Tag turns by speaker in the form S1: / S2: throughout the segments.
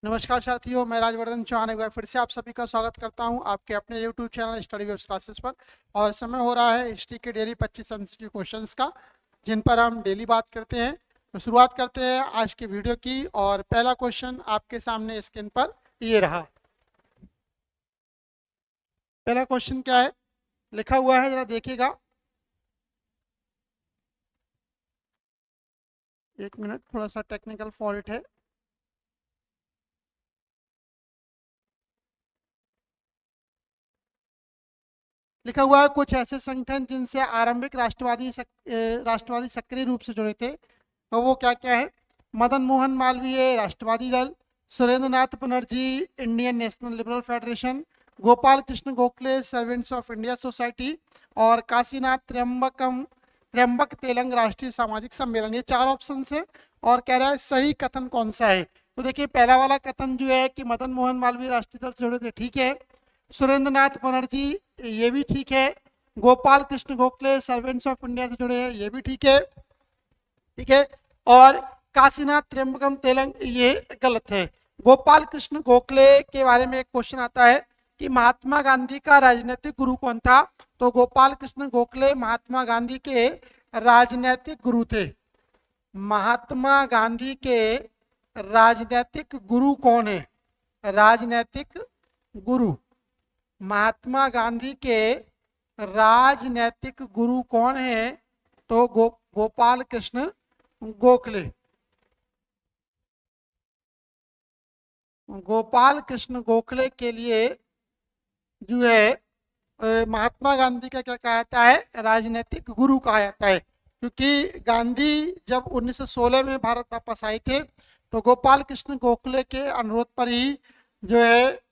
S1: नमस्कार साथियों, मैं राजवर्धन चौहान एक बार फिर से आप सभी का स्वागत करता हूं आपके अपने YouTube channel study web classes पर। और समय हो रहा है हिस्ट्री के डेली 25 एमसीक्यू क्वेश्चंस का, जिन पर हम डेली बात करते हैं। तो शुरुआत करते हैं आज के वीडियो की। और पहला क्वेश्चन आपके सामने स्क्रीन पर ये रहा। पहला क्वेश्चन क्या है, लिखा हुआ है, जरा देखिएगा। एक मिनट, थोड़ा सा टेक्निकल फॉल्ट है। लिखा हुआ है कुछ ऐसे संगठन जिनसे आरंभिक राष्ट्रवादी सक्रिय रूप से जुड़े थे। तो वो क्या क्या है? Madan Mohan Malviya Rashtravadi Dal, Surendra Nath Banerjee Indian National Liberal Federation, Gopal Krishna Gokhale servants of India society, और काशीनाथ त्र्यंबक तेलंग राष्ट्रीय सामाजिक सम्मेलन। ये चार ऑप्शन है और कह रहा है सही कथन कौन सा है। तो देखिए, पहला वाला कथन जो है कि मदन मोहन मालवीय राष्ट्रीय दल से जुड़े थे, ठीक है। सुरेंद्र नाथ बनर्जी, ये भी ठीक है। Gopal Krishna Gokhale servants of India से जुड़े हैं, ये भी ठीक है, ठीक है। और काशीनाथ त्र्यंबकम तेलंग, ये गलत है। गोपाल कृष्ण गोखले के बारे में एक क्वेश्चन आता है कि महात्मा गांधी का राजनीतिक गुरु कौन था। तो गोपाल कृष्ण गोखले महात्मा गांधी के राजनीतिक गुरु थे। महात्मा गांधी के राजनीतिक गुरु कौन है? राजनीतिक गुरु, महात्मा गांधी के राजनीतिक गुरु कौन है? तो गोपाल कृष्ण गोखले। गोपाल कृष्ण गोखले के लिए जो है महात्मा गांधी का क्या कहा जाता है? राजनीतिक गुरु कहा जाता है। क्योंकि गांधी जब 1916 में भारत वापस आए थे, तो गोपाल कृष्ण गोखले के अनुरोध पर ही जो है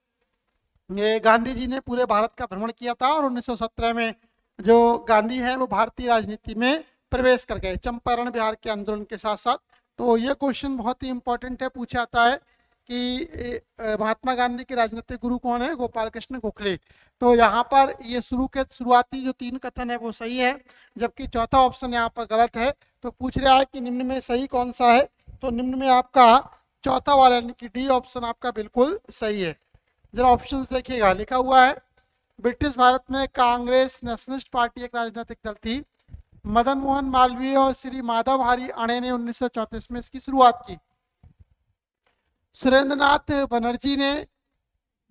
S1: ये गांधी जी ने पूरे भारत का भ्रमण किया था। और 1917 में जो गांधी है वो भारतीय राजनीति में प्रवेश कर गए, चंपारण बिहार के आंदोलन के साथ साथ। तो ये क्वेश्चन बहुत ही इंपॉर्टेंट है, पूछा जाता है कि महात्मा गांधी के राजनीतिक गुरु कौन है? गोपाल कृष्ण गोखले। तो यहाँ पर ये शुरुआती जो तीन कथन है वो सही है, जबकि चौथा ऑप्शन यहाँ पर गलत है। तो पूछ रहा है कि निम्न में सही कौन सा है। तो निम्न में आपका चौथा वाला यानी कि डी ऑप्शन आपका बिल्कुल सही है। जरा ऑप्शन देखिएगा, लिखा हुआ है ब्रिटिश भारत में कांग्रेस नेशनलिस्ट पार्टी एक राजनीतिक दल थी। मदन मोहन मालवीय और श्री माधव हरि अणे ने 1934 में इसकी शुरुआत की। सुरेंद्र नाथ बनर्जी ने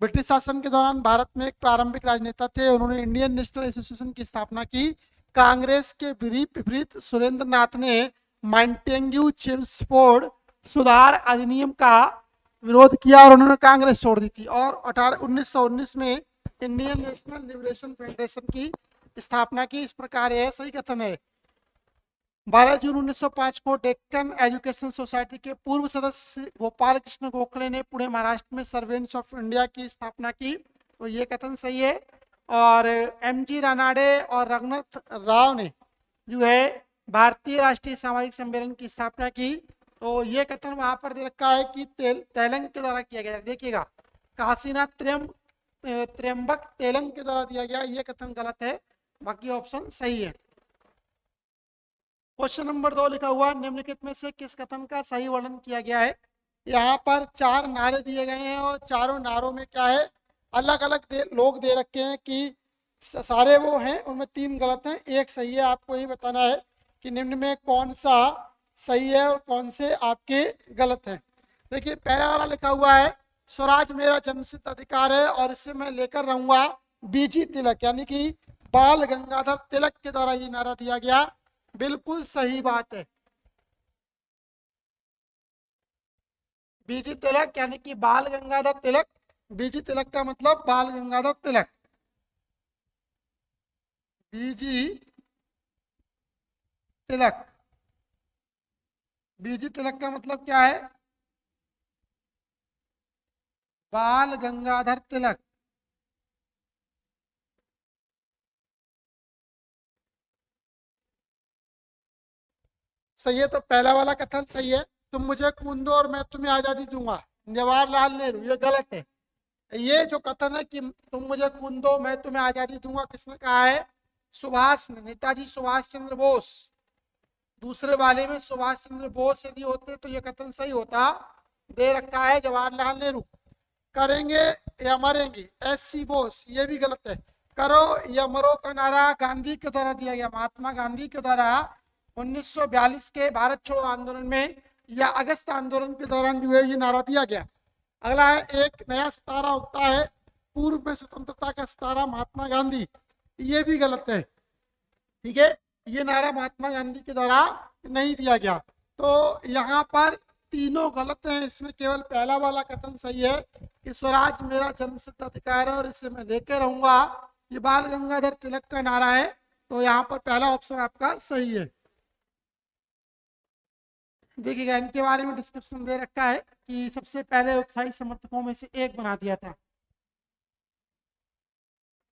S1: ब्रिटिश शासन के दौरान भारत में एक प्रारंभिक राजनेता थे। उन्होंने इंडियन नेशनल एसोसिएशन की स्थापना की। कांग्रेस के विपरीत सुरेंद्र नाथ ने मॉन्टेग्यू चेम्सफोर्ड सुधार अधिनियम का विरोध किया और उन्होंने कांग्रेस छोड़ दी थी। और 1919 में इंडियन नेशनल लिबरेशन फेडरेशन की स्थापना की। इस प्रकार यह सही कथन है। 12 जून 1905 को डेक्कन एजुकेशन सोसाइटी के पूर्व सदस्य गोपाल कृष्ण गोखले ने पुणे महाराष्ट्र में सर्वेंट्स ऑफ इंडिया की स्थापना की। तो ये कथन सही है। और एमजी रानाडे और रघुनाथ राव ने जो है भारतीय राष्ट्रीय सामाजिक सम्मेलन की स्थापना की। तो ये कथन वहां पर दे रखा है कि तेलंग के द्वारा किया गया। देखिएगा, काशीनाथ त्र्यंबक तेलंग के द्वारा दिया गया, ये कथन गलत है, बाकी ऑप्शन सही है। क्वेश्चन नंबर 2 लिखा हुआ, निम्नलिखित में से किस कथन का सही वर्णन किया गया है। यहाँ पर 4 नारे दिए गए हैं और चारों नारों में क्या है, अलग अलग लोग दे रखे हैं कि सारे वो हैं, उनमें 3 गलत हैं, एक सही है। आपको ये बताना है कि निम्न में कौन सा सही है और कौन से आपके गलत हैं। देखिए, पहला वाला लिखा हुआ है स्वराज मेरा जन्मसिद्ध अधिकार है और इसे मैं लेकर रहूंगा। बीजी तिलक यानी कि बाल गंगाधर तिलक के द्वारा ये नारा दिया गया, बिल्कुल सही बात है। बीजी तिलक यानी कि बाल गंगाधर तिलक। बीजी तिलक का मतलब बाल गंगाधर तिलक। बीजी तिलक, बीजी तिलक का मतलब क्या है? बाल गंगाधर तिलक। सही है। तो पहला वाला कथन सही है, तुम मुझे खून दो और मैं तुम्हें आजादी दूंगा, जवाहरलाल नेहरू, ये गलत है। ये जो कथन है कि तुम मुझे खून दो मैं तुम्हें आजादी दूंगा, किसने कहा है? सुभाष ने, नेताजी सुभाष चंद्र बोस। दूसरे वाले में सुभाष चंद्र बोस यदि होते तो ये कथन सही होता, दे रखा है जवाहरलाल नेहरू। करेंगे या मरेंगे, एस.सी. बोस, ये भी गलत है। करो या मरो का नारा गांधी के द्वारा दिया गया, महात्मा गांधी के द्वारा 1942 के भारत छोड़ो आंदोलन में या अगस्त आंदोलन के दौरान जो है ये नारा दिया गया। अगला है, एक नया सितारा उगता है, पूर्व में स्वतंत्रता का सितारा महात्मा गांधी, ये भी गलत है। ठीक है, ये नारा महात्मा गांधी के द्वारा नहीं दिया गया। तो यहाँ पर तीनों गलत हैं, इसमें केवल पहला वाला कथन सही है कि स्वराज मेरा जन्मसिद्ध अधिकार है और इसे मैं लेके रहूंगा, ये बाल गंगाधर तिलक का नारा है। तो यहाँ पर पहला ऑप्शन आपका सही है। देखिएगा, इनके बारे में डिस्क्रिप्शन दे रखा है कि सबसे पहले उत्साही समर्थकों में से एक बना दिया था।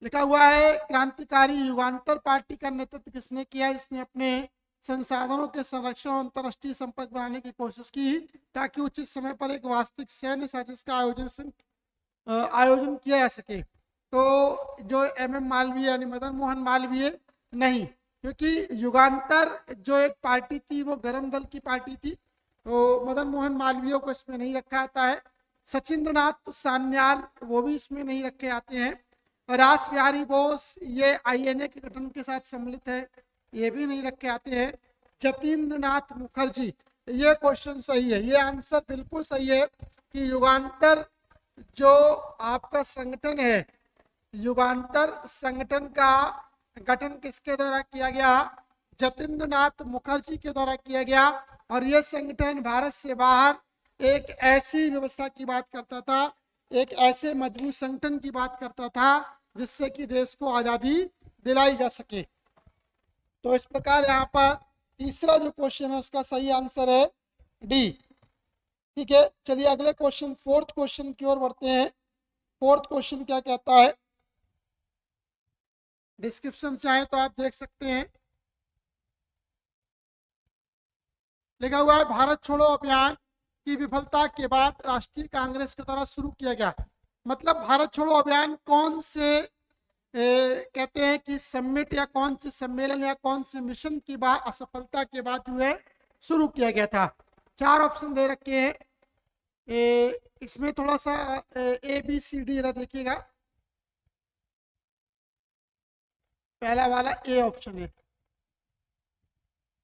S1: लिखा हुआ है, क्रांतिकारी युगांतर पार्टी का नेतृत्व किसने किया, जिसने अपने संसाधनों के संरक्षण और अंतरराष्ट्रीय संपर्क बनाने की कोशिश की ताकि उचित समय पर एक वास्तविक सैन्य साजिश का आयोजन किया जा सके। तो जो एम.एम. मालवीय यानी मदन मोहन मालवीय नहीं, क्योंकि युगांतर जो एक पार्टी थी वो गरम दल की पार्टी थी, तो मदन मोहन मालवीय को इसमें नहीं रखा जाता है। सचिंद्रनाथ सान्याल वो भी इसमें नहीं रखे जाते हैं। रास बिहारी बोस ये आईएनए के गठन के साथ सम्मिलित है, ये भी नहीं रखे आते हैं। जतीन्द्रनाथ मुखर्जी, ये क्वेश्चन सही है, ये आंसर बिल्कुल सही है कि युगांतर जो आपका संगठन है, युगांतर संगठन का गठन किसके द्वारा किया गया, जतीन्द्रनाथ मुखर्जी के द्वारा किया गया। और यह संगठन भारत से बाहर एक ऐसी व्यवस्था की बात करता था, एक ऐसे मजबूत संगठन की बात करता था जिससे कि देश को आजादी दिलाई जा सके। तो इस प्रकार यहाँ पर तीसरा जो क्वेश्चन है उसका सही आंसर है डी। ठीक है, चलिए अगले क्वेश्चन, फोर्थ क्वेश्चन की ओर बढ़ते हैं। फोर्थ क्वेश्चन क्या कहता है, डिस्क्रिप्शन चाहे तो आप देख सकते हैं। लिखा हुआ है, भारत छोड़ो अभियान की विफलता के बाद राष्ट्रीय कांग्रेस के द्वारा शुरू किया गया। मतलब भारत छोड़ो अभियान कौन से कहते हैं कि समिट या कौन से सम्मेलन या कौन से मिशन की असफलता के बाद जो है शुरू किया गया था। चार ऑप्शन दे रखे हैं, इसमें थोड़ा सा ABCD जरा देखिएगा। पहला वाला ए ऑप्शन है,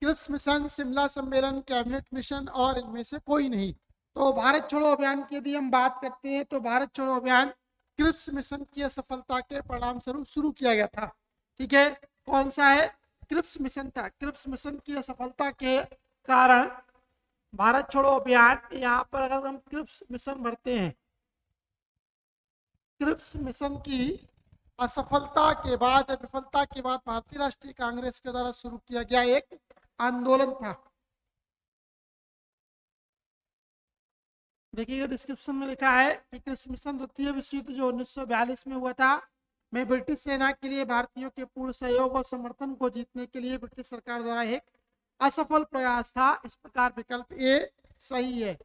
S1: क्रिप्स मिशन, शिमला सम्मेलन, कैबिनेट मिशन और इनमें से कोई नहीं। तो भारत छोड़ो अभियान की यदि हम बात करते हैं तो भारत छोड़ो अभियान क्रिप्स मिशन की असफलता के परिणाम स्वरूप शुरू किया गया था। ठीक है, कौन सा है, क्रिप्स मिशन था। क्रिप्स मिशन की असफलता के कारण भारत छोड़ो अभियान, यहाँ पर अगर हम क्रिप्स मिशन भरते हैं, क्रिप्स मिशन की असफलता के बाद, विफलता के बाद भारतीय राष्ट्रीय कांग्रेस के द्वारा शुरू किया गया एक आंदोलन था। देखिएगा, डिस्क्रिप्शन में लिखा है कि क्रिप्स मिशन द्वितीय विश्व युद्ध जो 1942 में हुआ था, में ब्रिटिश सेना के लिए भारतीयों के पूर्ण सहयोग और समर्थन को जीतने के लिए ब्रिटिश सरकार द्वारा एक असफल प्रयास था। इस प्रकार विकल्प ए सही है।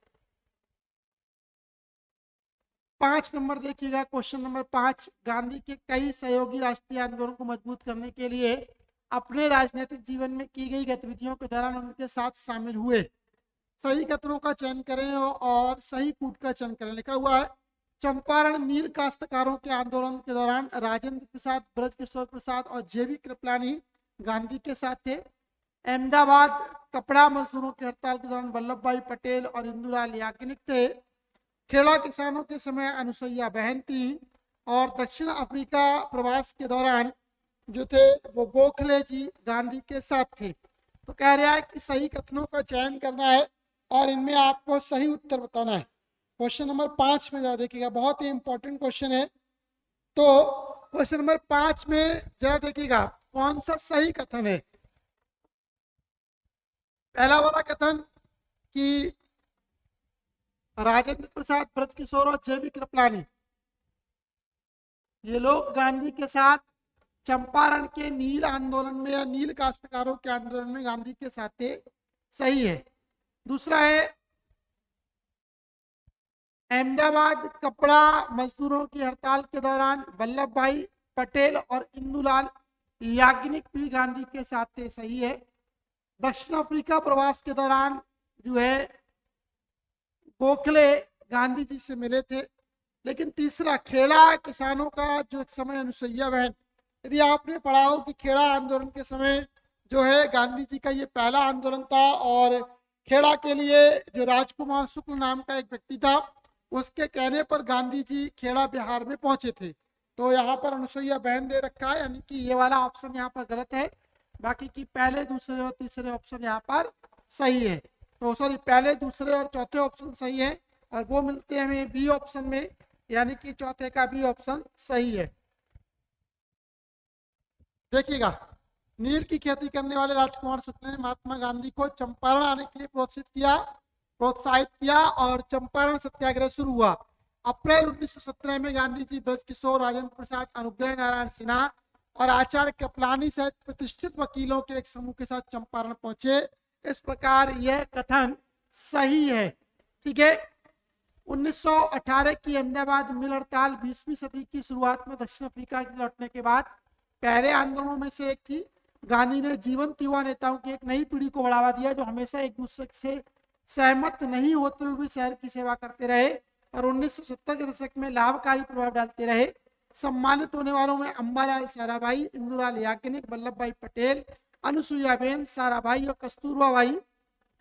S1: 5 नंबर देखिएगा, क्वेश्चन नंबर 5, गांधी के कई सहयोगी राष्ट्रीय आंदोलन को मजबूत करने के लिए अपने राजनीतिक जीवन में की गई गतिविधियों के दौरान उनके साथ शामिल हुए। सही कथनों का चयन करें और सही कूट का चयन करें। लिखा हुआ है, चंपारण नील काश्तकारों के आंदोलन के दौरान राजेंद्र प्रसाद, ब्रजकिशोर प्रसाद और जेबी कृपलानी गांधी के साथ थे। अहमदाबाद कपड़ा मजदूरों की हड़ताल के दौरान वल्लभ भाई पटेल और इंदुलाल याग्निक थे। खेड़ा किसानों के समय अनुसुईया बहन थी। और दक्षिण अफ्रीका प्रवास के दौरान जो थे वो गोखले जी गांधी के साथ थे। तो कह रहा है कि सही कथनों का चयन करना है और इनमें आपको सही उत्तर बताना है। क्वेश्चन नंबर 5 में जरा देखिएगा, बहुत ही इंपॉर्टेंट क्वेश्चन है। तो क्वेश्चन नंबर 5 में जरा देखिएगा कौन सा सही कथन है। पहला वाला कथन कि राजेंद्र प्रसाद, ब्रजकिशोर और जेबी कृपलानी ये लोग गांधी के साथ चंपारण के नील आंदोलन में या नील काश्तकारों के आंदोलन में गांधी के साथ थे, सही है। दूसरा है, अहमदाबाद कपड़ा मजदूरों की हड़ताल के दौरान वल्लभ भाई पटेल और इंदुलाल याग्निक भी गांधी के साथ थे, सही है। दक्षिण अफ्रीका प्रवास के दौरान जो है गोखले गांधी जी से मिले थे। लेकिन तीसरा, खेड़ा किसानों का जो एक समय अनुसुईया बहन, यदि आपने पढ़ा हो कि खेड़ा आंदोलन के समय जो है गांधी जी का ये पहला आंदोलन था, और खेड़ा के लिए जो राजकुमार शुक्ल नाम का एक व्यक्ति था, उसके कहने पर गांधी जी खेड़ा बिहार में पहुंचे थे। तो यहाँ पर अनुसुईया बहन दे रखा है, यानी कि ये वाला ऑप्शन यहाँ पर गलत है। बाकी की पहले, दूसरे और तीसरे ऑप्शन यहाँ पर सही है। तो सॉरी, पहले, दूसरे और चौथे ऑप्शन सही है, और वो मिलते हैं हमें बी ऑप्शन में, यानी कि चौथे का बी ऑप्शन सही है। देखिएगा, नील की खेती करने वाले राजकुमार शुक्ल ने महात्मा गांधी को चंपारण आने के लिए प्रोत्साहित किया और चंपारण सत्याग्रह शुरू हुआ। अप्रैल 1917 में गांधी जी ब्रजकिशोर, राजेंद्र प्रसाद, अनुग्रह नारायण सिन्हा और आचार्य कृपलानी सहित प्रतिष्ठित वकीलों के एक समूह के साथ चंपारण पहुंचे। इस प्रकार यह कथन सही है। ठीक है। 1918 की अहमदाबाद मिल हड़ताल 20वीं सदी की शुरुआत में दक्षिण अफ्रीका के लौटने के बाद पहले आंदोलनों में से एक थी। गांधी ने जीवंत युवा नेताओं की एक नई पीढ़ी को बढ़ावा दिया, जो हमेशा एक दूसरे से सहमत नहीं होते हुए भी शहर की सेवा करते रहे और 1970 के दशक में लाभकारी प्रभाव डालते रहे। सम्मानित होने वालों में अंबालाल साराभाई, इंदुलाल याग्निक, वल्लभ भाई पटेल, अनुसुईया बेन, साराभाई और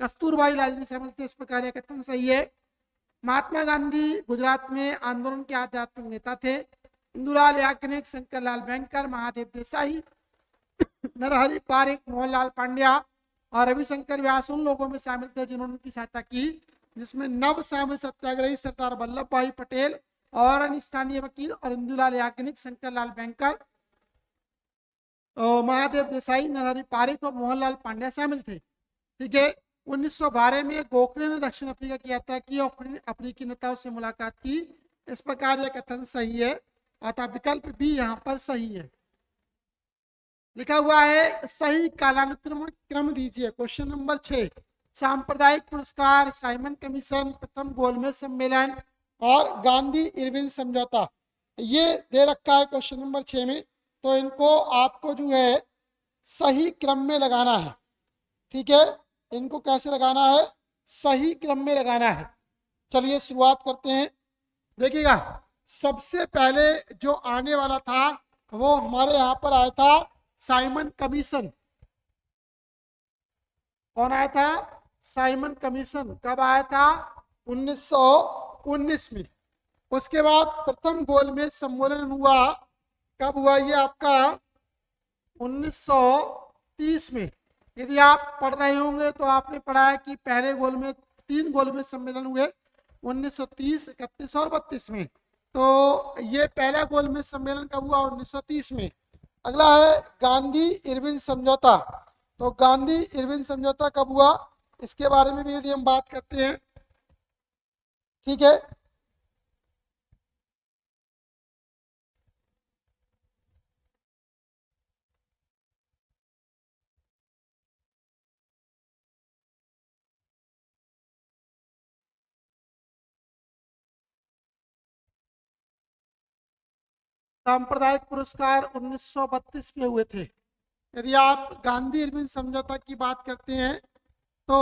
S1: कस्तूरबाई लालजी शामिल थे। इस प्रकार यह कथन सही है। महात्मा गांधी गुजरात में आंदोलन के आध्यात्मिक नेता थे। इंदुलाल याग्निक, शंकरलाल बैंकर, महादेव देसाई, नरहरि पारिक, मोहनलाल पांड्या और रविशंकर व्यास उन लोगों में शामिल थे जिन्होंने उनकी सहायता की, जिसमें नव शामिल सत्याग्रही सरदार वल्लभ भाई पटेल और अन्य स्थानीय वकील और इंदुलाल याग्निक, शंकरलाल बैंकर, महादेव देसाई, नरहरि पारिक और मोहनलाल पांड्या शामिल थे। ठीक है। 1912 में गोखले ने दक्षिण अफ्रीका की यात्रा की और अफ्रीकी नेताओं से मुलाकात की। इस प्रकार यह कथन सही है, अतः विकल्प बी यहाँ पर सही है। लिखा हुआ है सही कालानुक्रम क्रम दीजिए। क्वेश्चन नंबर 6, सांप्रदायिक पुरस्कार, साइमन कमीशन, प्रथम गोलमेज सम्मेलन और गांधी इरविन समझौता, ये दे रखा है क्वेश्चन नंबर 6 में। तो इनको आपको जो है सही क्रम में लगाना है। ठीक है। इनको कैसे लगाना है? सही क्रम में लगाना है। चलिए शुरुआत करते हैं। देखिएगा, सबसे पहले जो आने वाला था वो हमारे यहाँ पर आया था साइमन कमीशन। कौन आया था? Simon commission. कब आया था? 1919 में। उसके बाद प्रथम गोलमेज सम्मेलन हुआ। कब हुआ ये आपका? 1930 में। यदि आप पढ़ रहे होंगे तो आपने पढ़ा है कि पहले गोलमेज, 3 गोलमेज सम्मेलन हुए 1930, 31 और 32 में। तो ये पहला गोलमेज सम्मेलन कब हुआ? 1930 में। अगला है गांधी इरविन समझौता। तो गांधी इरविन समझौता कब हुआ, इसके बारे में भी यदि हम बात करते हैं। ठीक है। सांप्रदायिक पुरस्कार 1932 में हुए थे। यदि आप गांधी इरविन समझौता की बात करते हैं तो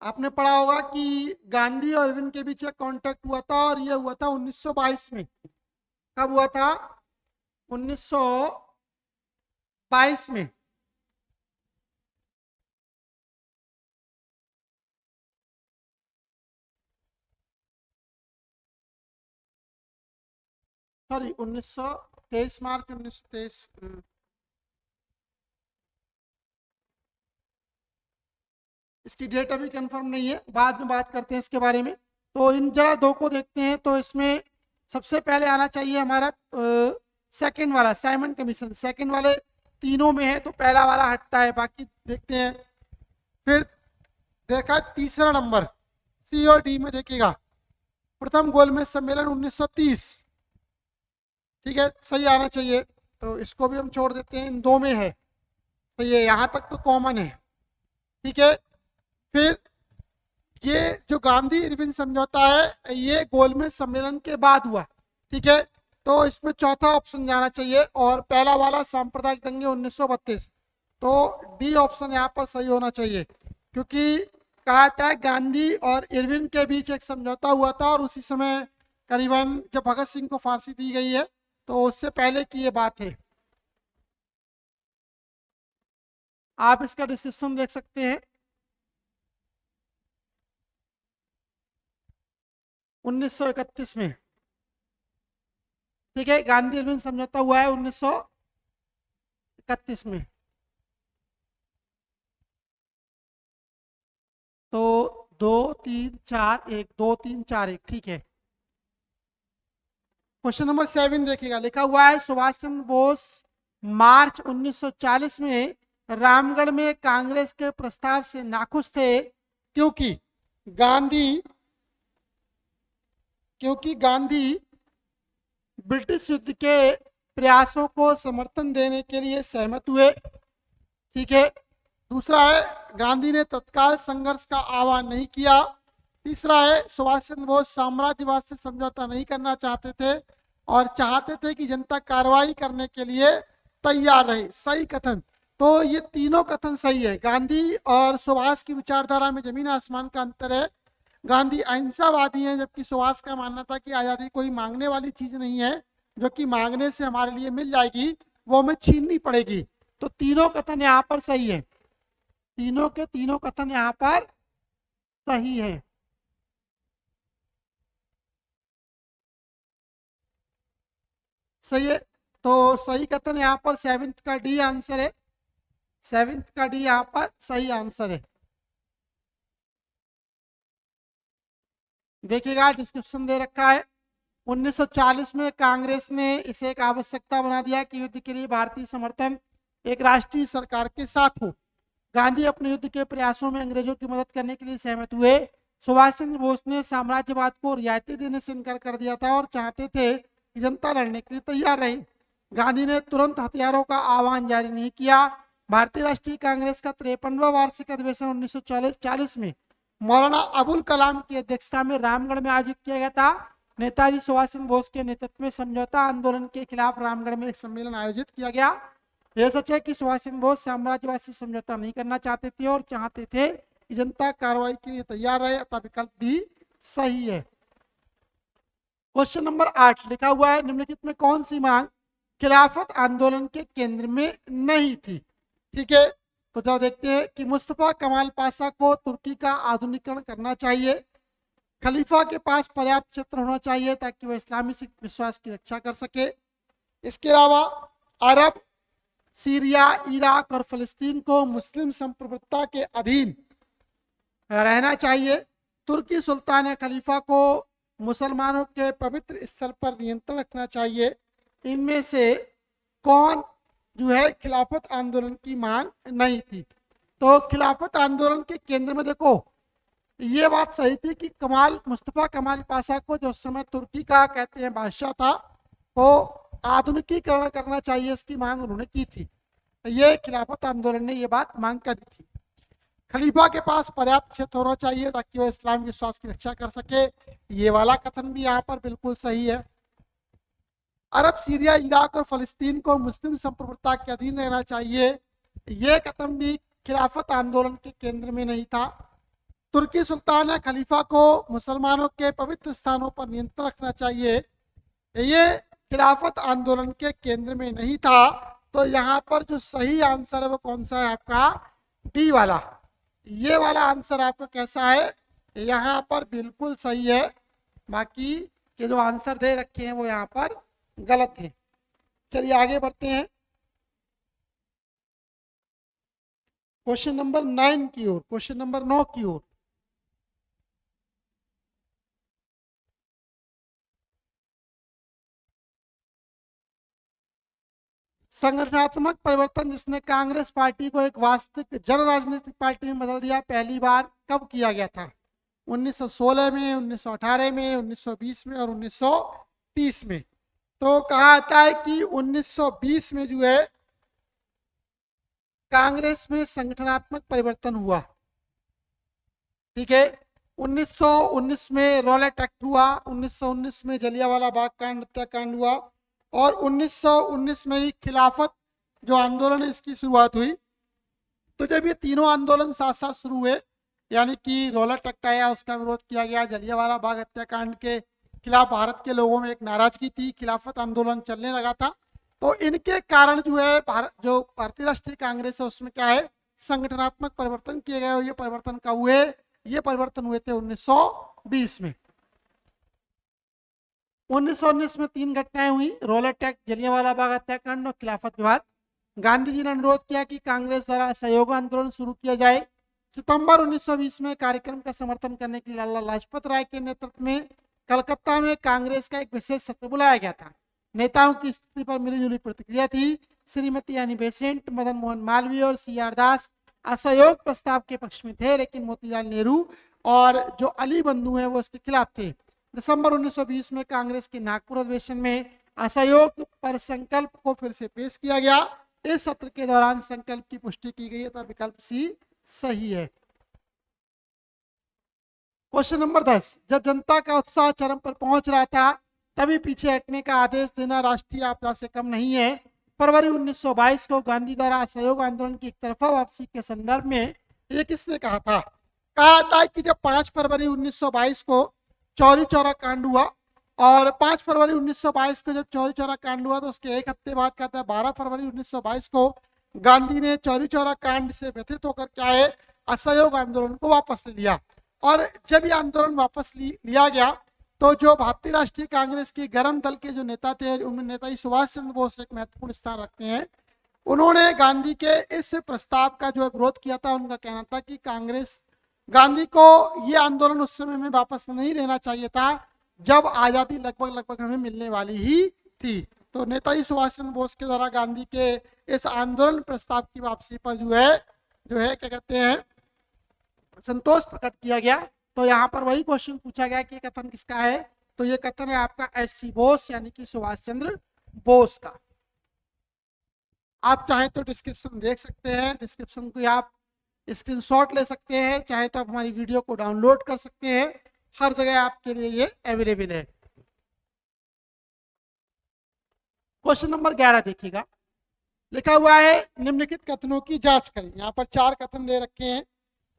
S1: आपने पढ़ा होगा कि गांधी और इरविन के बीच एक कॉन्ट्रैक्ट हुआ था और यह हुआ था 1922 में। कब हुआ था? 1922 में। सॉरी, 1923 मार्च 1923। इसकी डेट अभी कंफर्म नहीं है, बाद में बात करते हैं इसके बारे में। तो इन जरा दो को देखते हैं। तो इसमें सबसे पहले आना चाहिए हमारा सेकंड वाला, साइमन कमीशन। सेकंड वाले तीनों में है तो पहला वाला हटता है, बाकी देखते हैं। फिर देखा तीसरा नंबर सी और डी में, देखिएगा प्रथम गोलमेज सम्मेलन 1930। ठीक है, सही आना चाहिए। तो इसको भी हम छोड़ देते हैं, इन दो में है। सही है, यहाँ तक तो कॉमन है। ठीक है। फिर ये जो गांधी इरविन समझौता है ये गोलमेज सम्मेलन के बाद हुआ। ठीक है। तो इसमें चौथा ऑप्शन जाना चाहिए और पहला वाला सांप्रदायिक दंगे 1932। तो डी ऑप्शन यहाँ पर सही होना चाहिए, क्योंकि कहा जाता है गांधी और इरविन के बीच एक समझौता हुआ था, और उसी समय करीबन जब भगत सिंह को फांसी दी गई है तो उससे पहले की ये बात है। आप इसका डिस्क्रिप्शन देख सकते हैं। 1931 में, ठीक है, गांधी इरविन समझौता हुआ है 1931 में। तो 2 3 4 1, 2 3 4 1, ठीक है। क्वेश्चन नंबर 7 देखिएगा, लिखा हुआ है सुभाष चंद्र बोस मार्च 1940 में रामगढ़ में कांग्रेस के प्रस्ताव से नाखुश थे, क्योंकि गांधी ब्रिटिश युद्ध के प्रयासों को समर्थन देने के लिए सहमत हुए, ठीक है। दूसरा है गांधी ने तत्काल संघर्ष का आह्वान नहीं किया। तीसरा है सुभाष चंद्र बोस साम्राज्यवाद से समझौता नहीं करना चाहते थे और चाहते थे कि जनता कार्रवाई करने के लिए तैयार रहे। सही कथन। तो ये तीनों कथन सही है। गांधी और सुभाष की विचारधारा में जमीन आसमान का अंतर है। गांधी अहिंसावादी हैं, जबकि सुभाष का मानना था कि आजादी कोई मांगने वाली चीज नहीं है, जो कि मांगने से हमारे लिए मिल जाएगी, वो हमें छीननी पड़ेगी। तो तीनों कथन यहाँ पर सही है, तीनों के तीनों कथन यहाँ पर सही है। सही है, तो सही कथन यहाँ पर 7th का डी आंसर है। 7th का डी यहाँ पर सही आंसर है। देखिएगा डिस्क्रिप्शन दे रखा है। 1940 में कांग्रेस ने इसे एक आवश्यकता बना दिया कि युद्ध के लिए भारतीय समर्थन एक राष्ट्रीय सरकार के साथ हो। गांधी अपने युद्ध के प्रयासों में अंग्रेजों की मदद करने के लिए सहमत हुए। सुभाष चंद्र बोस ने साम्राज्यवाद को रियायतें देने से इनकार कर दिया था और चाहते थे कि जनता लड़ने के लिए तैयार रहे। गांधी ने तुरंत हथियारों का आह्वान जारी नहीं किया। भारतीय राष्ट्रीय कांग्रेस का 53वां वार्षिक अधिवेशन 1940 में मौलाना अबुल कलाम की अध्यक्षता में रामगढ़ में आयोजित किया गया था। नेताजी सुभाष चंद्र बोस के नेतृत्व में समझौता आंदोलन के खिलाफ रामगढ़ में एक सम्मेलन आयोजित किया गया। यह सच है कि सुभाष चंद्र बोस साम्राज्यवाद से समझौता नहीं करना चाहते थे और चाहते थे कि जनता कार्रवाई के लिए तैयार रहे, अतः विकल्प भी सही है। क्वेश्चन नंबर 8 लिखा हुआ है निम्नलिखित में कौन सी मांग खिलाफत आंदोलन के केंद्र में नहीं थी। ठीक है, तो जरा देखते हैं कि मुस्तफा कमाल पाशा को तुर्की का आधुनिकीकरण करना चाहिए, खलीफा के पास पर्याप्त क्षेत्र होना चाहिए ताकि वह इस्लामी विश्वास की रक्षा कर सके। इसके अलावा अरब, सीरिया, इराक और फलस्तीन को मुस्लिम संप्रभुता के अधीन रहना चाहिए। तुर्की सुल्तान या खलीफा को मुसलमानों के पवित्र स्थल पर नियंत्रण रखना चाहिए। इनमें से कौन जो है खिलाफत आंदोलन की मांग नहीं थी। तो खिलाफत आंदोलन के केंद्र में देखो ये बात सही थी कि मुस्तफा कमाल पाशा को जो उस समय तुर्की का कहते हैं बादशाह था, वो आधुनिकीकरण करना चाहिए, इसकी मांग उन्होंने की थी। ये खिलाफत आंदोलन ने ये बात मांग करी थी। खलीफा के पास पर्याप्त क्षेत्र होना चाहिए ताकि वह इस्लाम विश्वास की रक्षा कर सके, ये वाला कथन भी यहाँ पर बिल्कुल सही है। अरब, सीरिया, इराक और फलस्तीन को मुस्लिम संप्रभुता के अधीन रहना चाहिए, ये कथन भी खिलाफत आंदोलन के केंद्र में नहीं था। तुर्की सुल्तान या खलीफा को मुसलमानों के पवित्र स्थानों पर नियंत्रण रखना चाहिए, ये खिलाफत आंदोलन के केंद्र में नहीं था। तो यहाँ पर जो सही आंसर है वो कौन सा है आपका? डी वाला। ये वाला आंसर आपका कैसा है? यहाँ पर बिल्कुल सही है, बाकी के जो आंसर दे रखे हैं वो यहाँ पर गलत है। चलिए आगे बढ़ते हैं क्वेश्चन नंबर 9 की ओर, क्वेश्चन नंबर 9 की ओर। संगठनात्मक परिवर्तन जिसने कांग्रेस पार्टी को एक वास्तविक जन राजनीतिक पार्टी में बदल दिया, पहली बार कब किया गया था? 1916 में, 1918 में, 1920 में और 1930 में। तो कहा जाता है कि 1920 में जो है कांग्रेस में संगठनात्मक परिवर्तन हुआ। ठीक है, 1919 में रॉलेट एक्ट हुआ, 1919 में जलियांवाला बाग कांड हत्याकांड हुआ और 1919 में ही खिलाफत जो आंदोलन है इसकी शुरुआत हुई। तो जब ये तीनों आंदोलन साथ साथ शुरू हुए यानी कि रॉलेट एक्ट आया, उसका विरोध किया गया। जलियांवाला बाग हत्याकांड के खिलाफ भारत के लोगों में एक नाराजगी थी, खिलाफत आंदोलन चलने लगा था। तो इनके कारण जो है भारतीय राष्ट्रीय कांग्रेस है उसमें क्या है, संगठनात्मक परिवर्तन किए गए। और ये परिवर्तन कब हुए, ये परिवर्तन हुए थे 1920 में। 1919 में 3 घटनाएं हुई, रॉलेट एक्ट, जलियांवाला बाग हत्याकांड और खिलाफत विवाद। गांधी जी ने अनुरोध किया कि कांग्रेस द्वारा असहयोग आंदोलन शुरू किया जाए। सितंबर 1920 में कार्यक्रम का समर्थन करने के लिए लाला लाजपत राय के नेतृत्व में कलकत्ता में कांग्रेस का एक विशेष सत्र बुलाया गया था। नेताओं की स्थिति पर मिलीजुली प्रतिक्रिया थी। श्रीमती यानी बेसेंट, मदन मोहन मालवीय और CR दास असहयोग प्रस्ताव के पक्ष में थे, लेकिन मोतीलाल नेहरू और जो अली बंधु हैं वो इसके खिलाफ थे। दिसंबर 1920 में कांग्रेस के नागपुर अधिवेशन में असहयोग पर संकल्प को फिर से पेश किया गया। इस सत्र के दौरान संकल्प की पुष्टि की गई तथा विकल्प सी सही है। क्वेश्चन नंबर 10, जब जनता का उत्साह चरम पर पहुंच रहा था तभी पीछे हटने का आदेश देना राष्ट्रीय आपदा से कम नहीं है। फरवरी 1922 को गांधी द्वारा असहयोग आंदोलन की एक तरफा वापसी के संदर्भ में ये किसने कहा था? कहा था कि जब 5 फरवरी 1922 को चौरी चौरा कांड हुआ, और 5 फरवरी 1922 को जब चौरी चौरा कांड हुआ तो उसके एक हफ्ते बाद कहता है 12 फरवरी 1922 को गांधी ने चौरी चौरा कांड से व्यथित होकर क्या है, असहयोग आंदोलन को वापस ले लिया। और जब ये आंदोलन वापस लिया गया तो जो भारतीय राष्ट्रीय कांग्रेस के गर्म दल के जो नेता थे, उनमें नेताजी सुभाष चंद्र बोस एक महत्वपूर्ण स्थान रखते हैं। उन्होंने गांधी के इस प्रस्ताव का जो विरोध किया था। उनका कहना था कि कांग्रेस गांधी को ये आंदोलन उस समय में वापस नहीं लेना चाहिए था जब आजादी लगभग हमें मिलने वाली ही थी। तो नेताजी सुभाष चंद्र बोस के द्वारा गांधी के इस आंदोलन प्रस्ताव की वापसी पर जो है क्या कहते हैं, संतोष प्रकट किया गया। तो यहाँ पर वही क्वेश्चन पूछा गया कि कथन किसका है, तो ये कथन है आपका SC बोस यानी कि सुभाष चंद्र बोस का। आप चाहे तो डिस्क्रिप्शन देख सकते हैं, डिस्क्रिप्शन को आप स्क्रीनशॉट ले सकते हैं, चाहे तो आप हमारी वीडियो को डाउनलोड कर सकते हैं, हर जगह आपके लिए ये अवेलेबल है। क्वेश्चन नंबर 11 देखिएगा, लिखा हुआ है निम्नलिखित कथनों की जांच करें। यहाँ पर 4 कथन दे रखे हैं,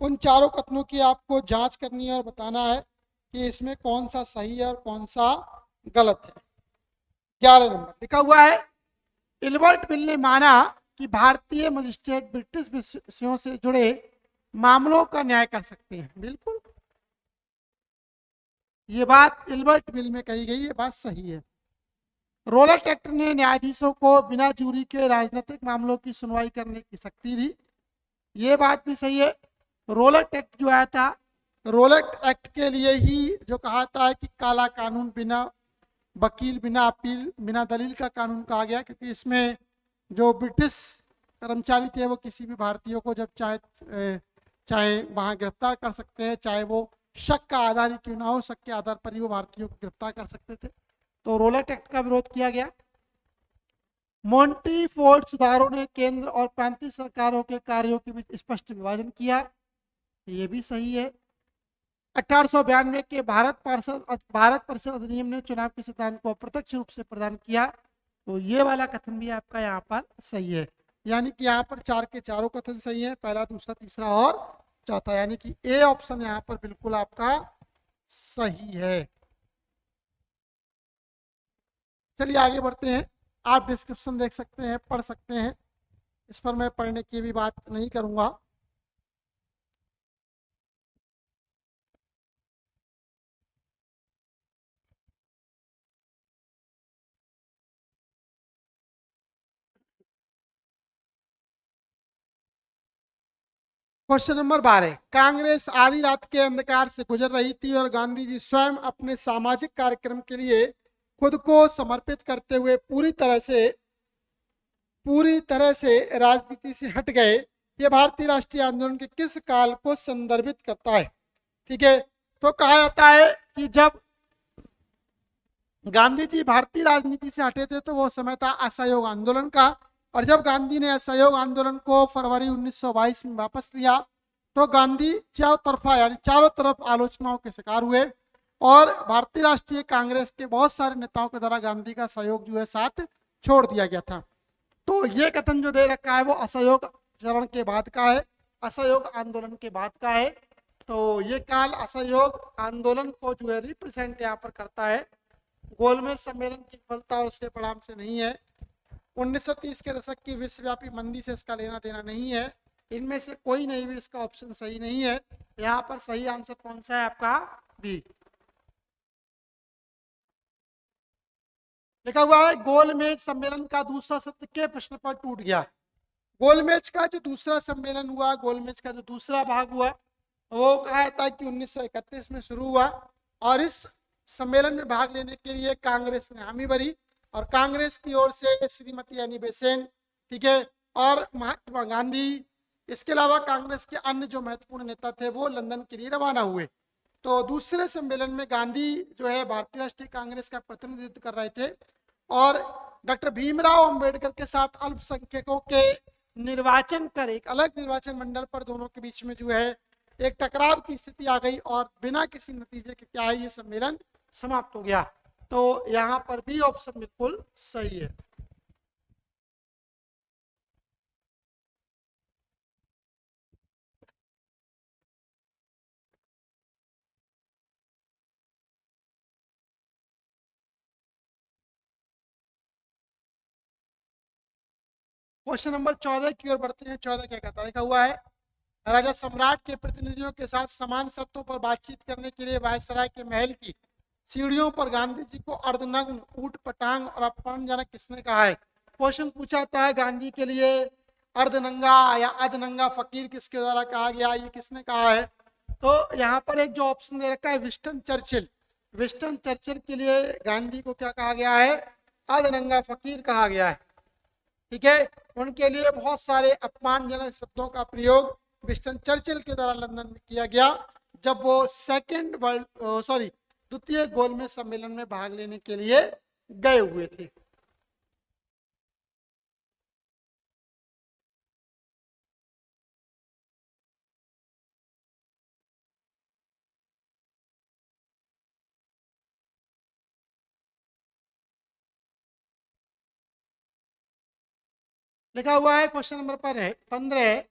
S1: उन चारों कथनों की आपको जांच करनी है और बताना है कि इसमें कौन सा सही है और कौन सा गलत है। 11 नंबर लिखा हुआ है, इल्बर्ट मिल ने माना कि भारतीय मजिस्ट्रेट ब्रिटिश विषयों से जुड़े मामलों का न्याय कर सकते हैं। बिल्कुल ये बात इल्बर्ट मिल में कही गई, ये बात सही है। रॉलेट एक्ट ने न्यायाधीशों को बिना जूरी के राजनीतिक मामलों की सुनवाई करने की शक्ति दी, ये बात भी सही है। रॉलेट एक्ट जो आया था, रॉलेट एक्ट के लिए ही जो कहा था कि काला कानून, बिना वकील, बिना अपील, बिना दलील का कानून कहा गया, क्योंकि इसमें जो ब्रिटिश कर्मचारी थे वो किसी भी भारतीयों को जब चाहे वहां गिरफ्तार कर सकते हैं, चाहे वो शक का आधार ही क्यों ना हो, शक के आधार पर ही वो भारतीयों को गिरफ्तार कर सकते थे। तो रॉलेट एक्ट का विरोध किया गया। मॉन्टीफोर्ड सुधारों ने केंद्र और प्रांतीय सरकारों के कार्यों के बीच स्पष्ट विभाजन किया, ये भी सही है। 1892 के भारत परिषद अधिनियम ने चुनाव के सिद्धांत को अप्रत्यक्ष रूप से प्रदान किया, तो ये वाला कथन भी आपका यहाँ पर सही है। यानी कि यहाँ पर 4 के चारों कथन सही है, पहला, दूसरा, तीसरा और चौथा, यानी कि ए ऑप्शन यहाँ पर बिल्कुल आपका सही है। चलिए आगे बढ़ते हैं। आप डिस्क्रिप्शन देख सकते हैं, पढ़ सकते हैं, इस पर मैं पढ़ने की भी बात नहीं करूंगा। क्वेश्चन नंबर 12, कांग्रेस आधी रात के अंधकार से गुजर रही थी और गांधी जी स्वयं अपने सामाजिक कार्यक्रम के लिए खुद को समर्पित करते हुए पूरी तरह से राजनीति से हट गए। यह भारतीय राष्ट्रीय आंदोलन के किस काल को संदर्भित करता है? ठीक है, तो कहा जाता है कि जब गांधी जी भारतीय राजनीति से हटे थे तो वो समय था असहयोग आंदोलन का, और जब गांधी ने असहयोग आंदोलन को फरवरी 1922 में वापस लिया तो गांधी चारों तरफ आलोचनाओं के शिकार हुए और भारतीय राष्ट्रीय कांग्रेस के बहुत सारे नेताओं के द्वारा गांधी का सहयोग जो है साथ छोड़ दिया गया था। तो ये कथन जो दे रखा है वो असहयोग चरण के बाद का है, असहयोग आंदोलन के बाद का है। तो ये काल असहयोग आंदोलन को जो है रिप्रेजेंट यहाँ पर करता है, गोलमेज सम्मेलन की विफलता और उसके परिणाम से नहीं है। 1930 के दशक की विश्वव्यापी मंदी से इसका लेना देना नहीं है। इनमें से कोई नहीं भी इसका ऑप्शन सही नहीं है। यहाँ पर सही आंसर कौन सा है आपका? बी। लिखा हुआ है गोलमेज सम्मेलन का दूसरा सत्र के प्रश्न पर टूट गया। गोलमेज का जो दूसरा सम्मेलन हुआ, गोलमेज का जो दूसरा भाग हुआ, वो कहा था कि 1931 में शुरू हुआ और इस सम्मेलन में भाग लेने के लिए कांग्रेस ने हामी भरी और कांग्रेस की ओर से श्रीमती एनी बेसेंट, ठीक है, और महात्मा गांधी, इसके अलावा कांग्रेस के अन्य जो महत्वपूर्ण नेता थे वो लंदन के लिए रवाना हुए। तो दूसरे सम्मेलन में गांधी जो है भारतीय राष्ट्रीय कांग्रेस का प्रतिनिधित्व कर रहे थे और डॉक्टर भीमराव अंबेडकर के साथ अल्पसंख्यकों के निर्वाचन कर एक अलग निर्वाचन मंडल पर दोनों के बीच में जो है एक टकराव की स्थिति आ गई और बिना किसी नतीजे के क्या है ये सम्मेलन समाप्त हो गया। तो यहाँ पर भी ऑप्शन बिल्कुल सही है। क्वेश्चन नंबर 14 की ओर बढ़ते हैं। 14 क्या कहता है? लिखा हुआ है राजा सम्राट के प्रतिनिधियों के साथ समान शर्तों पर बातचीत करने के लिए वायसराय के महल की सीढ़ियों पर गांधी जी को अर्धनग्न, ऊट पटांग और अपमानजनक किसने कहा है? क्वेश्चन पूछा जाता है गांधी के लिए अर्धनंगा या अधनंगा फकीर किसके द्वारा कहा गया, ये किसने कहा है? तो यहाँ पर एक जो ऑप्शन दे रखा है विंस्टन चर्चिल, विंस्टन चर्चिल के लिए गांधी को क्या कहा गया है? अधनंगा फकीर कहा गया है। ठीक है, उनके लिए बहुत सारे अपमानजनक शब्दों का प्रयोग विंस्टन चर्चिल के द्वारा लंदन में किया गया जब वो द्वितीय गोलमेज सम्मेलन में भाग लेने के लिए गए हुए थे। लिखा हुआ है क्वेश्चन नंबर पर है 15,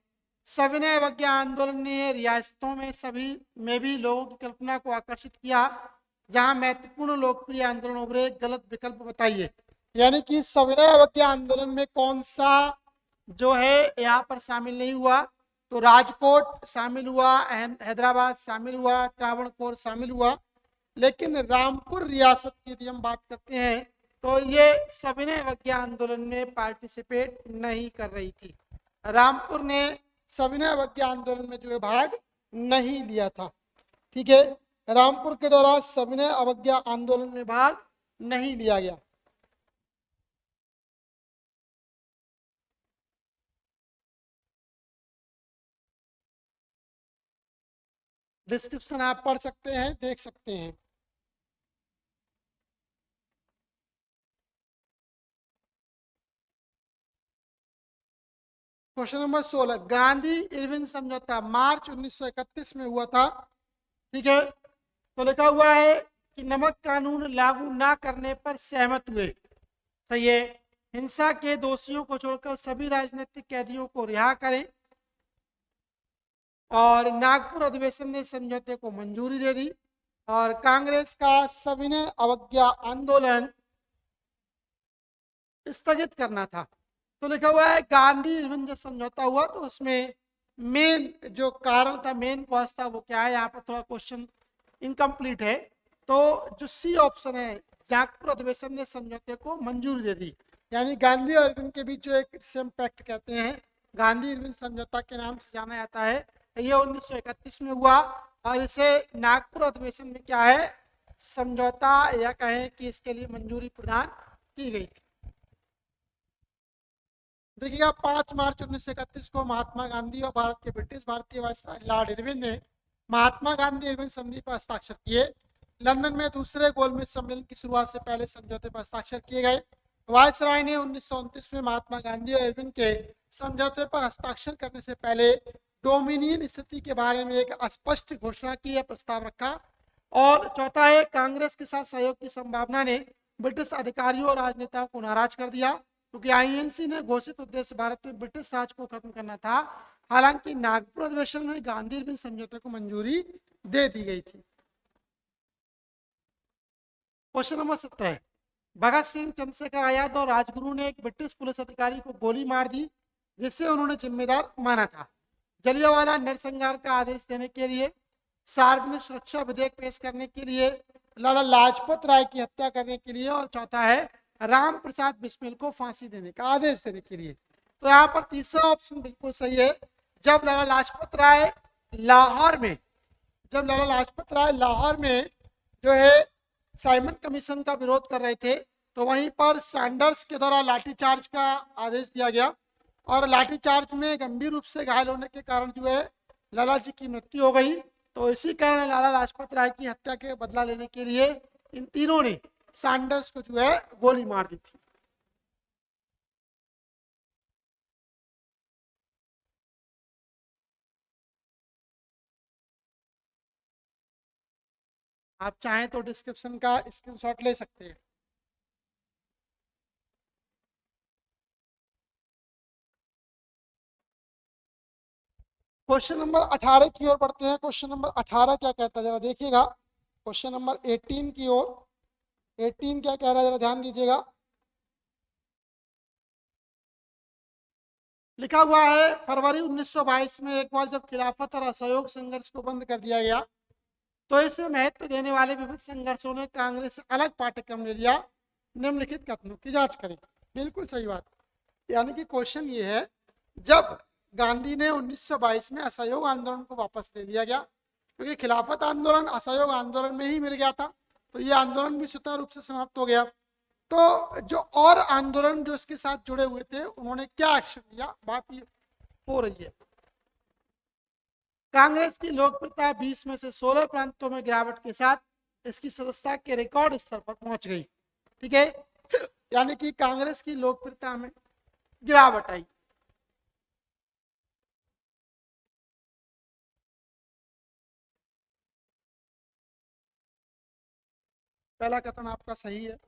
S1: सविनय अवज्ञा आंदोलन ने रियासतों में सभी में भी लोगों की कल्पना को आकर्षित किया जहां महत्वपूर्ण लोकप्रिय आंदोलन उभरे, गलत विकल्प बताइए। यानी कि सविनय अवज्ञा आंदोलन में कौन सा जो है यहाँ पर शामिल नहीं हुआ? तो राजकोट शामिल हुआ, हैदराबाद शामिल हुआ, त्रावणकोर शामिल हुआ, लेकिन रामपुर रियासत की यदि हम बात करते हैं तो ये सविनय अवज्ञा आंदोलन में पार्टिसिपेट नहीं कर रही थी। रामपुर ने सविनय अवज्ञा आंदोलन में जो है भाग नहीं लिया था। ठीक है, रामपुर के द्वारा सविनय अवज्ञा आंदोलन में भाग नहीं लिया गया। डिस्क्रिप्शन आप पढ़ सकते हैं, देख सकते हैं। क्वेश्चन नंबर 16, गांधी इरविन समझौता मार्च 1931 में हुआ था। ठीक है, तो लिखा हुआ है कि नमक कानून लागू ना करने पर सहमत हुए। सही है, हिंसा के दोषियों को छोड़कर सभी राजनीतिक कैदियों को रिहा करें और नागपुर अधिवेशन ने समझौते को मंजूरी दे दी और कांग्रेस का सविनय अवज्ञा आंदोलन स्थगित करना था। तो लिखा हुआ है गांधी इरविन जो समझौता हुआ तो उसमें मेन जो कारण था, मेन कॉज था, वो क्या है? यहाँ पर थोड़ा क्वेश्चन इनकम्प्लीट है। तो जो सी ऑप्शन है, नागपुर अधिवेशन ने समझौते को मंजूरी दे दी, यानी गांधी और इरविन के बीच जो एक सेम पैक्ट कहते हैं, गांधी इरविन समझौता के नाम से जाना जाता है, ये 1931 में हुआ और इसे नागपुर अधिवेशन में क्या है? समझौता या कहें कि इसके लिए मंजूरी प्रदान की गई थी। देखिएगा 5 मार्च 1931 को महात्मा गांधी और भारत के ब्रिटिश भारतीय वायसराय लॉर्ड इरविन ने महात्मा गांधी इरविन संधि पर हस्ताक्षर किए। लंदन में दूसरे गोलमेज सम्मेलन की शुरुआत से पहले समझौते पर हस्ताक्षर किए गए। वायसराय ने 1929 में महात्मा गांधी और इरविन के समझौते पर हस्ताक्षर करने से पहले डोमिनियन स्थिति के बारे में एक स्पष्ट घोषणा की, प्रस्ताव रखा। और चौथा है कांग्रेस के साथ सहयोग की संभावना ने ब्रिटिश अधिकारियों और राजनेताओं को नाराज कर दिया, क्योंकि आईएनसी ने घोषित उद्देश्य भारत में ब्रिटिश राज को खत्म करना था। हालांकि नागपुर अधिवेशन में गांधी इरविन समझौते को मंजूरी दे दी गई थी। क्वेश्चन नंबर 17, भगत सिंह, चंद्रशेखर आजाद और राजगुरु ने एक ब्रिटिश पुलिस अधिकारी को गोली मार दी जिससे उन्होंने जिम्मेदार माना था। जलियांवाला नरसंहार का आदेश देने के लिए, सार्वजनिक सुरक्षा विधेयक पेश करने के लिए, लाला लाजपत राय की हत्या करने के लिए, और चौथा है राम प्रसाद बिस्मिल को फांसी देने का आदेश देने के लिए। तो यहाँ पर तीसरा ऑप्शन बिल्कुल सही है। जब लाला लाजपत राय लाहौर में जो है साइमन कमीशन का विरोध कर रहे थे, तो वहीं पर सैंडर्स के द्वारा लाठीचार्ज का आदेश दिया गया और लाठीचार्ज में गंभीर रूप से घायल होने के कारण जो है लाला जी की मृत्यु हो गई। तो इसी कारण लाला लाजपत राय की हत्या के बदला लेने के लिए इन तीनों ने सैंडर्स को जो है गोली मार दी थी। आप चाहें तो डिस्क्रिप्शन का स्क्रीनशॉट ले सकते हैं। क्वेश्चन नंबर 18 की ओर बढ़ते हैं। क्वेश्चन नंबर 18 क्या कहता है जरा देखिएगा। क्वेश्चन नंबर 18 की ओर, 18 क्या कह रहा है जरा ध्यान दीजिएगा। लिखा हुआ है, फरवरी 1922 में एक बार जब खिलाफत और असहयोग संघर्ष को बंद कर दिया गया तो इसे महत्व देने वाले विविध संघर्षों ने कांग्रेस से अलग पाठ्यक्रम ले लिया। निम्नलिखित कथनों की जांच करें। बिल्कुल सही बात। यानी कि क्वेश्चन ये है, जब गांधी ने 1922 में असहयोग आंदोलन को वापस ले लिया गया, क्योंकि खिलाफत आंदोलन असहयोग आंदोलन में ही मिल गया था, तो ये आंदोलन भी स्वतः रूप से समाप्त हो गया। तो जो और आंदोलन जो इसके साथ जुड़े हुए थे उन्होंने क्या एक्शन लिया, बात ये हो रही है। कांग्रेस की लोकप्रियता 20 में से 16 प्रांतों में गिरावट के साथ इसकी सदस्यता के रिकॉर्ड स्तर पर पहुंच गई। ठीक है, यानी कि कांग्रेस की लोकप्रियता में गिरावट आई। पहला कथन आपका सही है।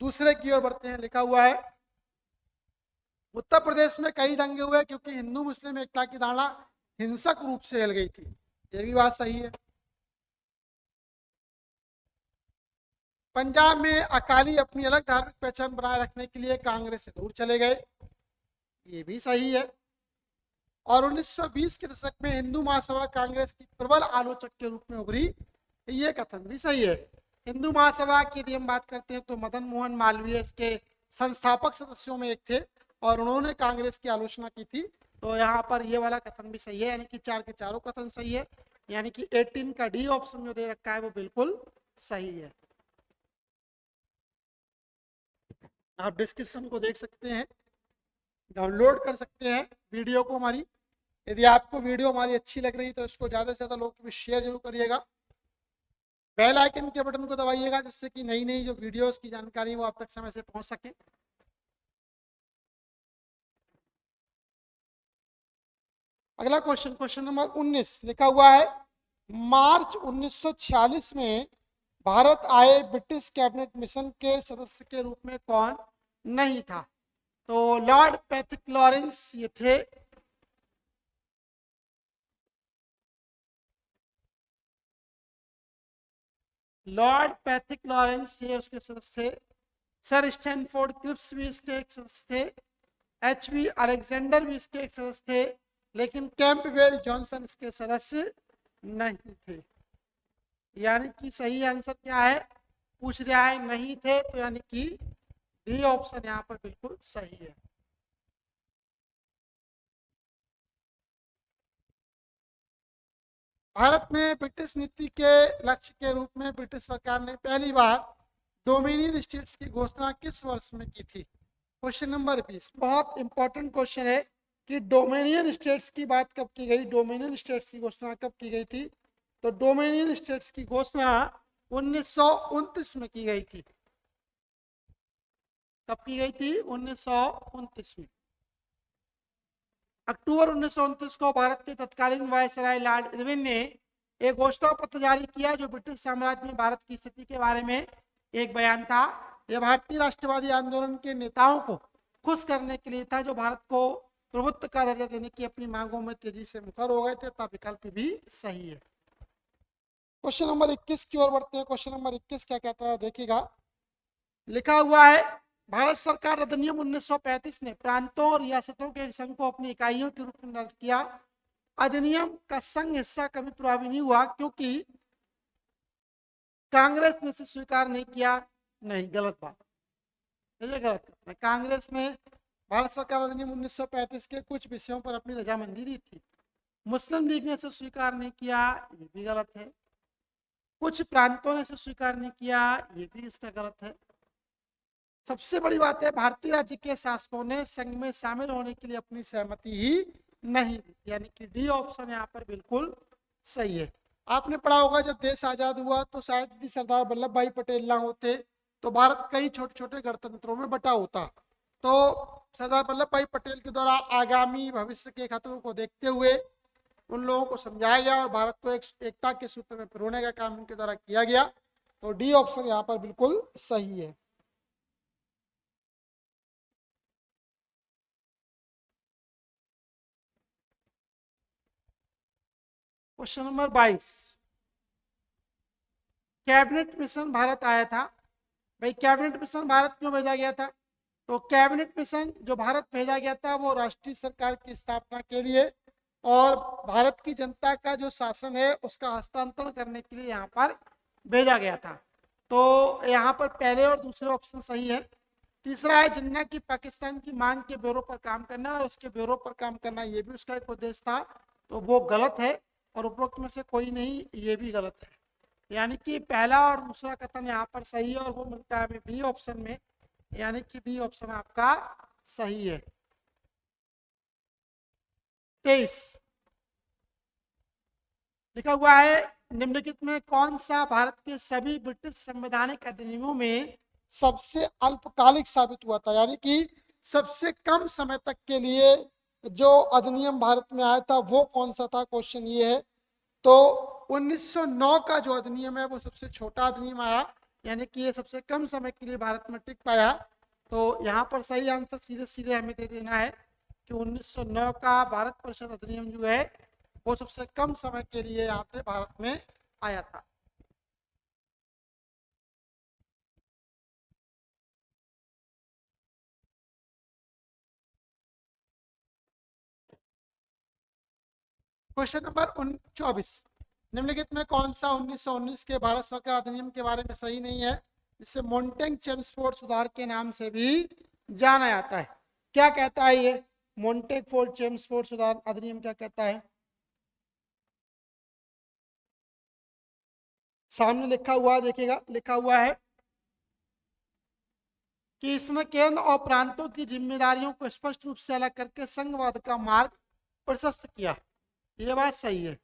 S1: दूसरे की ओर बढ़ते हैं। लिखा हुआ है, उत्तर प्रदेश में कई दंगे हुए क्योंकि हिंदू मुस्लिम एकता की धारणा हिंसक रूप से हिल गई थी। यह भी बात सही है। पंजाब में अकाली अपनी अलग धार्मिक पहचान बनाए रखने के लिए कांग्रेस से दूर चले गए। ये भी सही है। और 1920 के दशक में हिंदू महासभा कांग्रेस की प्रबल आलोचक के रूप में उभरी। ये कथन भी सही है। हिंदू महासभा की यदि हम बात करते हैं तो मदन मोहन मालवीय इसके संस्थापक सदस्यों में एक थे और उन्होंने कांग्रेस की आलोचना की थी। तो यहाँ पर ये वाला कथन भी सही है, यानी कि 4 के चारों कथन सही है। यानी कि 18 का डी ऑप्शन जो दे रखा है वो बिल्कुल सही है। आप डिस्क्रिप्शन को देख सकते हैं, डाउनलोड कर सकते हैं वीडियो को हमारी। यदि आपको वीडियो हमारी अच्छी लग रही है तो इसको ज़्यादा से ज़्यादा लोगों को भी शेयर जरूर करिएगा। बेल आइकन के बटन को दबाइएगा जिससे कि नई नई जो वीडियोस की जानकारी वो आप तक समय से पहुंच सके। अगला क्वेश्चन, क्वेश्चन नंबर 19 लिखा हुआ है, मार्च 1946 में भारत आए ब्रिटिश कैबिनेट मिशन के सदस्य के रूप में कौन नहीं था? तो लॉर्ड पैथिक लॉरेंस ये थे। लॉर्ड पैथिक लॉरेंस ये उसके सदस्य थे। सर स्टैनफोर्ड क्रिप्स भी इसके एक सदस्य थे। एच.बी. अलेक्जेंडर भी इसके एक सदस्य थे, लेकिन कैंपबेल जॉनसन इसके सदस्य नहीं थे। यानी कि सही आंसर क्या है, पूछ रहा है नहीं थे, तो यानी कि डी ऑप्शन यहाँ पर बिल्कुल सही है। भारत में ब्रिटिश नीति के लक्ष्य के रूप में ब्रिटिश सरकार ने पहली बार डोमिनियन स्टेट्स की घोषणा किस वर्ष में की थी? क्वेश्चन नंबर 20 बहुत इंपॉर्टेंट क्वेश्चन है कि डोमिनियन स्टेट्स की बात कब की गई, डोमिनियन स्टेट्स की घोषणा कब की गई थी? तो डोमिनियन स्टेट्स की घोषणा 1929 में की गई थी। कब की गई थी? 1929 में। अक्टूबर 1929 को भारत के तत्कालीन वायसराय लॉर्ड इरविन ने एक घोषणा पत्र जारी किया जो ब्रिटिश साम्राज्य में भारत की स्थिति के बारे में एक बयान था। यह भारतीय राष्ट्रवादी आंदोलन के नेताओं को खुश करने के लिए था जो भारत को प्रभुत्व का दर्जा देने की अपनी मांगों में तेजी से मुखर हो गए थे, तब विकल्प भी सही है। क्वेश्चन नंबर 21 की ओर बढ़ते हैं। क्वेश्चन नंबर 21 क्या कहता है देखिएगा, लिखा हुआ है भारत सरकार अधिनियम 1935 ने प्रांतों और रियासतों के संघ को अपनी इकाइयों के रूप में दर्ज किया। अधिनियम का संघ हिस्सा कभी प्रभावी नहीं हुआ क्योंकि कांग्रेस ने इसे स्वीकार नहीं किया। नहीं, गलत बात, ये गलत है। कांग्रेस ने भारत सरकार अधिनियम 1935 के कुछ विषयों पर अपनी रजामंदी दी थी। मुस्लिम लीग ने इसे स्वीकार नहीं किया, ये भी गलत है। कुछ प्रांतों ने इसे स्वीकार नहीं किया, ये भी इसका गलत है। सबसे बड़ी बात है, भारतीय राज्य के शासकों ने संघ में शामिल होने के लिए अपनी सहमति ही नहीं दी, यानी कि डी ऑप्शन यहाँ पर बिल्कुल सही है। आपने पढ़ा होगा जब देश आजाद हुआ तो शायद यदि सरदार वल्लभ भाई पटेल ना होते तो भारत कई छोटे छोटे गणतंत्रों में बटा होता। तो सरदार वल्लभ भाई पटेल के द्वारा आगामी भविष्य के खतरों को देखते हुए उन लोगों को समझाया गया और भारत को एकता के सूत्र में पिरोने का काम उनके द्वारा किया गया। तो डी ऑप्शन यहाँ पर बिल्कुल सही है। Question number 22, cabinet mission Bharat आया था। भाई कैबिनेट मिशन भारत क्यों भेजा गया था? तो कैबिनेट मिशन जो भारत भेजा गया था वो राष्ट्रीय सरकार की स्थापना के लिए और भारत की जनता का जो शासन है उसका हस्तांतरण करने के लिए यहाँ पर भेजा गया था। तो यहाँ पर पहले और दूसरे ऑप्शन सही है। तीसरा है जिन्ना की पाकिस्तान की मांग के ब्यूरो पर काम करना और उसके ब्यूरो पर काम करना, ये भी उसका एक उद्देश्य था, तो वो गलत है। और उपरोक्त में से कोई नहीं, ये भी गलत है। यानी कि पहला और दूसरा कथन यहाँ पर सही है और वो मिलता है हमें बी ऑप्शन में, यानी कि बी ऑप्शन आपका सही है। 23 लिखा हुआ है निम्नलिखित में कौन सा भारत के सभी ब्रिटिश संवैधानिक अधिनियमों में सबसे अल्पकालिक साबित हुआ था, यानी कि सबसे कम समय तक के लिए जो अधिनियम भारत में आया था वो कौन सा था, क्वेश्चन ये है। तो 1909 का जो अधिनियम है वो सबसे छोटा अधिनियम आया, यानी कि ये सबसे कम समय के लिए भारत में टिक पाया। तो यहाँ पर सही आंसर सीधे सीधे हमें दे देना है कि 1909 का भारत परिषद अधिनियम जो है वो सबसे कम समय के लिए यहाँ से भारत में आया था। क्वेश्चन नंबर 24, निम्नलिखित में कौन सा 1919 के भारत सरकार अधिनियम के बारे में सही नहीं है, जिसे मोंटेग चेम्सफोर्ड सुधार के नाम से भी जाना जाता है? क्या कहता है ये मोंटेग चेम्सफोर्ड सुधार अधिनियम? क्या कहता है? सामने लिखा हुआ देखिएगा, लिखा हुआ है कि इसमें केंद्र और प्रांतों की जिम्मेदारियों को स्पष्ट रूप से अलग करके संघवाद का मार्ग प्रशस्त किया। ये बात सही है।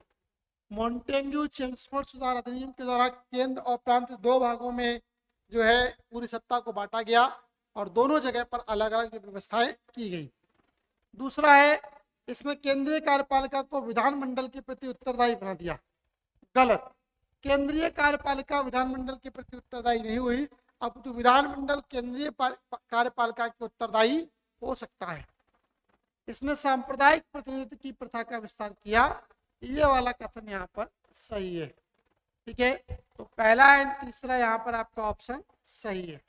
S1: मोंटेग्यू चेम्सफोर्ड सुधार अधिनियम के द्वारा केंद्र और प्रांत दो भागों में जो है पूरी सत्ता को बांटा गया और दोनों जगह पर अलग अलग व्यवस्थाएं की गई। दूसरा है इसमें केंद्रीय कार्यपालिका को विधानमंडल के प्रति उत्तरदायी बना दिया। गलत, केंद्रीय कार्यपालिका विधानमंडल के प्रति उत्तरदायी नहीं हुई, अब तो विधानमंडल केंद्रीय कार्यपालिका के उत्तरदायी हो सकता है। इसने सांप्रदायिक प्रतिनिधित्व की प्रथा का विस्तार किया, ये वाला कथन यहाँ पर सही है। ठीक है, तो पहला एंड तीसरा यहाँ पर आपका ऑप्शन सही है।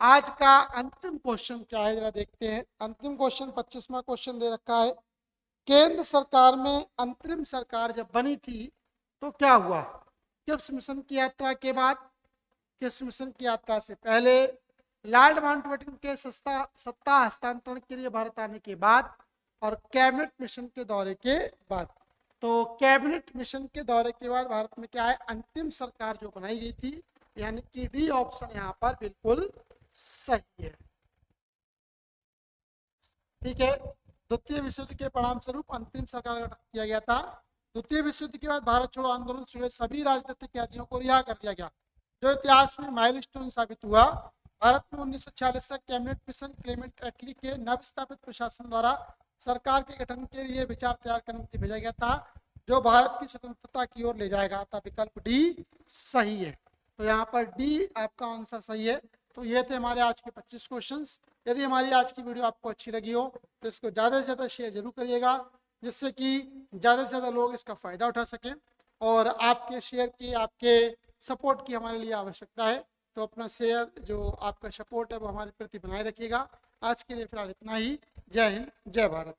S1: आज का अंतिम क्वेश्चन क्या है जरा देखते हैं। अंतिम क्वेश्चन 25वां क्वेश्चन दे रखा है, केंद्र सरकार में अंतरिम सरकार जब बनी थी तो क्या हुआ? क्रिप्स मिशन की यात्रा के बाद, क्रिप्स मिशन की यात्रा से पहले, लॉर्ड माउंटबेटन के सत्ता हस्तांतरण के लिए भारत आने के बाद और कैबिनेट मिशन के दौरे के बाद। तो कैबिनेट मिशन के दौरे के बाद भारत में क्या है, अंतिम सरकार जो बनाई गई थी, यानी कि डी ऑप्शन यहाँ पर बिल्कुल सही है। ठीक है, द्वितीय विश्व युद्ध के परिणाम स्वरूप अंतिम सरकार का गठन किया गया था। द्वितीय विश्व युद्ध के बाद भारत छोड़ो आंदोलन से जुड़े सभी राजनीतिक कैदियों को रिहा कर दिया गया, जो इतिहास में माइलस्टोन साबित हुआ। भारत में 1946 तक कैबिनेट मिशन क्लेमेंट एटली के नवस्थापित प्रशासन द्वारा सरकार के गठन के लिए विचार तैयार करने के लिए भेजा गया था, जो भारत की स्वतंत्रता की ओर ले जाएगा। था विकल्प डी सही है। तो यहाँ पर डी आपका आंसर सही है। तो ये थे हमारे आज के 25 क्वेश्चंस। यदि हमारी आज की वीडियो आपको अच्छी लगी हो तो इसको ज़्यादा से ज़्यादा शेयर जरूर करिएगा, जिससे कि ज़्यादा से ज़्यादा लोग इसका फ़ायदा उठा सकें। और आपके शेयर की, आपके सपोर्ट की हमारे लिए आवश्यकता है, तो अपना शेयर, जो आपका सपोर्ट है वो हमारे प्रति बनाए रखिएगा। आज के लिए फिलहाल इतना ही। जय हिंद, जय भारत।